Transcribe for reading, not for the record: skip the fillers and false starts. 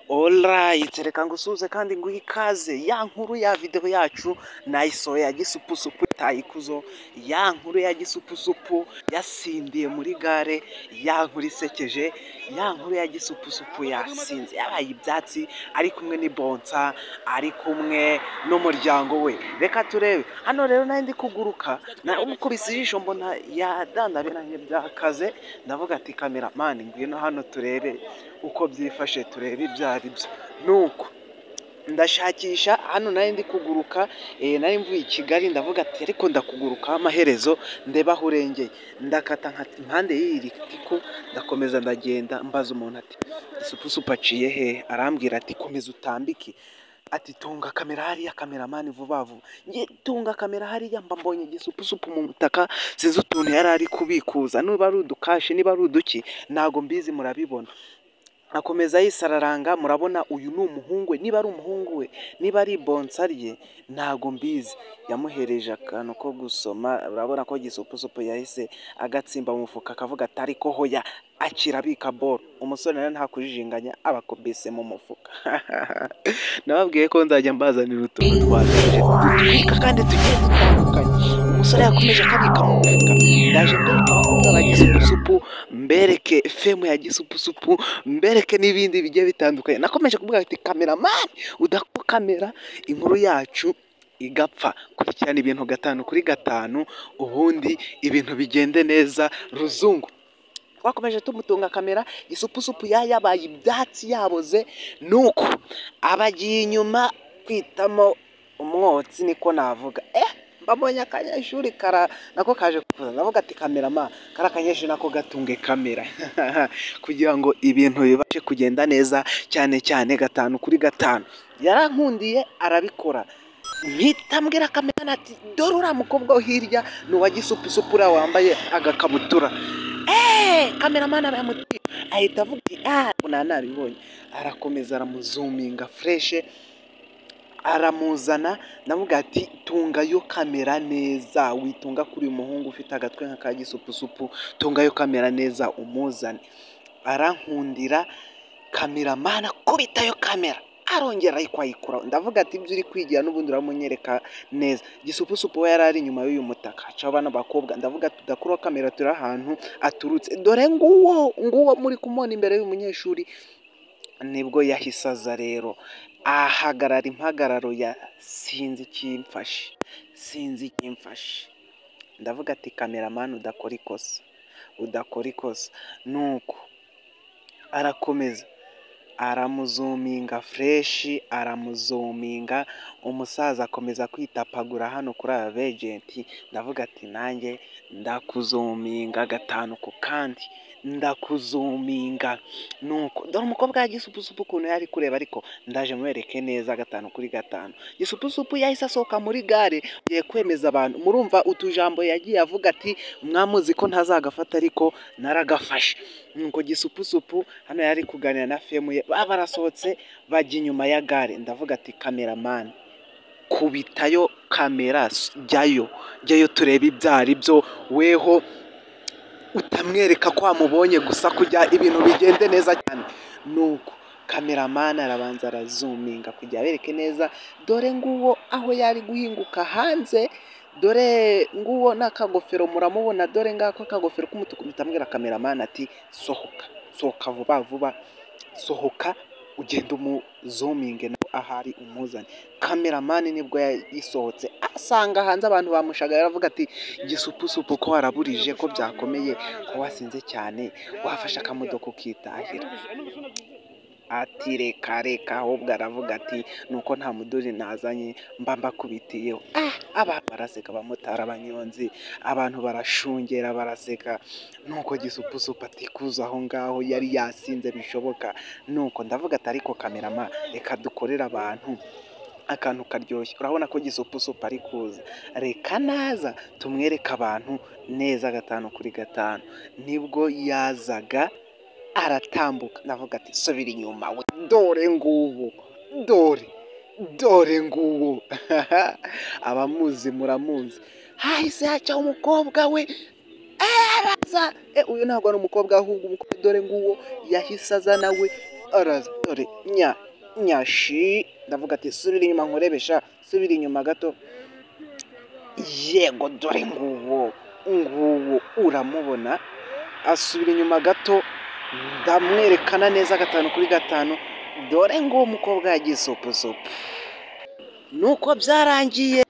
Alright, reka ngusuze kandi nguhe ikaze. Ya nkuru ya video yacu nayisohoye ya gisupusupu Tayikuzo, ya nkuru ya gisupusupu yasindiye muri gare, ya nkuru isekeje, ya nkuru ya gisupusupu yasinze yabaye ibyatsi, ari kumwe n'ibonsa, ari kumwe n'umuryango we. Reka turebe hano rero, nari ndi kuguruka na umukubise ijisho mbona yadandabiranye byakaze, ndavuga ati kameramani ngwino hano turebe uko byifashe, turebe ibyo ari byo. Nuko ndashakisha hano, nari ndi kuguruka, nari mvuye i Kigali, ndavuga ati ariko ndakuguruka amaherezo ndeba aho urengeye. Ndakata nkata impande y'iyi ritiko, ndakomeza ndagenda, mbaza umuntu ati gisupusupu aciye he? Arambwira ati komeza utambike, ati tunga kamera hariya kameramani vuba vuba. Nge tunga kamera hariya, mba mbonye gisupusupu mu butaka, sinzi utuntu yari ari kubikuza, niba ari udukashi niba ari uduki ntago mbizi, murabibona. Akomeza yisararanga, murabona uyu ni umuhungu we, niba ari umuhungu we niba ari bonsa rye ntago mbizi. Yamuhereje akantu ko gusoma, urabona ko gisupusupu yahise agatsimba mu mufuka, akavuga ati ariko hoya akira abika boro. Umusore nawe nta kujijinganya, abakubise mu mufuka. Nababwiye ko nzajya mbazanira utuntu twaje dutwika kandi tugiye dutandukanye. Umusore yakomeje akabika mu mufuka, ndaje mbereke abakobwa ba gisupusupu, mbereke femu ya gisupusupu, mbereke n'ibindi bigiye bitandukanye. Nakomeje kuvuga ati kameramani udakora kamera inkuru yacu igapfa, kurikirana ibintu 5 kuri 5 ubundi ibintu bigende neza ruzungu. Twakomeje tumutunga kamera, gisupusupu yabaye ibyatsi yaboze, nuko abagiye inyuma kwitamo umwotsi, niko navuga. Mbabonye akanyeshuri nako kaje kuvuza, navuga ati kamerama kara akanyeshuri nako gatunge kamera kugira ngo ibintu bibashe kugenda neza, cyane cyane 5 kuri 5. Yarankundiye arabikora, mpita mbwira kamera ati dore uriya mukobwa wo hirya ni uwa gisupusupu wambaye agakabutura. Kameramani abamuti ahita avuga ati nabibonye. Arakomeza aramuzuminga freshe, aramuzana, navuga ati tungayo kamera neza, witunga kuri uyu muhungu ufite agatwe nk'aka gisupusupu, tungayo kamera neza umuzane. Arankundira, kameramani akubitayo kamera, arongera ayikura. Ndavuga ati ibyo uri kwigira n'ubundi uramunyereka neza. Gisupusupu we yari ari inyuma y'uyu mutaka, aca abana bakobwa, ndavuga ati tudakuraho kamera turi ahantu aturutse, dore nguwo muri kumubona imbere y'umunyeshuri. Nibwo yahise aza rero, ahagarara impagararo ya sinzi ikimfashe. Ndavuga ati kameramani udakora ikosa. Nuko arakomeza aramuzuminga freshi, aramuzuminga, umusaza akomeza kwitapagura hano kuri aba bejenti. Ndavuga ati nanjye ndakuzuminga 5 ku kandi, ndakuzuminga. Nuko dore umukobwa ya gisupusupu ukuntu yari kureba, ariko ndaje mwereke neza 5 kuri 5. Gisupusupu yahise asohoka muri gare, ugiye kwemeza abantu. Murumva utujambo yagiye avuga ati mwamuzi ko ntazagafata ariko naragafashe. Nuko gisupusupu hano yari kuganira na femu ye, barasohotse bajya inyuma ya gare. Ndavuga ati kameramani kubitayo kamera, jyayo turebe ibyari byo, weho utamwereka ko wamubonye gusa, kujya ibintu bigende neza cyane. Nuko kameramani arabanza arazuminga kujya abereke neza, dore nguwo aho yari guhinguka hanze, dore nguwo n'akagofero muramubona, dore ngako akagofero k'umutuku. Mutamwira kameramani ati sohoka vuba vuba, sohoka ugenda umuzuminge nawe ahari umuzane. Kameramani nibwo yisohotse, asanga hanze abantu bamushagaye, aravuga ati gisupusupu ko waraburije, ko byakomeye, ko wasinze cyane, wafashe akamodoka ukitahira. Ati reka ahubwo aravuga ati nuko nta muduri nazanye mba mbakubitiyeho. Abantu baraseka, abamotari, abanyonzi, abantu barashungera baraseka. Nuko gisupusupu ati kuza aho ngaho yari yasinze bishoboka. Nuko ndavuga ati ariko kamerama reka dukorera abantu akantu karyoshye. Urabona ko gisupusupu ari kuza, reka naza tumwereka abantu neza 5 kuri 5. Nibwo yazaga aratambuka, ndavuga ati subira inyuma we, dore nguwo abamuzi muramuzi. Hahise haca umukobwa we, araza, uyu ntabwo ari umukobwa ahubwo umukobwa, dore nguwo yahise aza nawe araza dore nyashi ndavuga ati subira inyuma nkurebesha, subira inyuma gato. Yego dore nguwo uramubona, asubira inyuma gato, ndamwerekana neza 5 kuri 5. Dore nguwo umukobwa ya gisupusupu nuko byarangiye.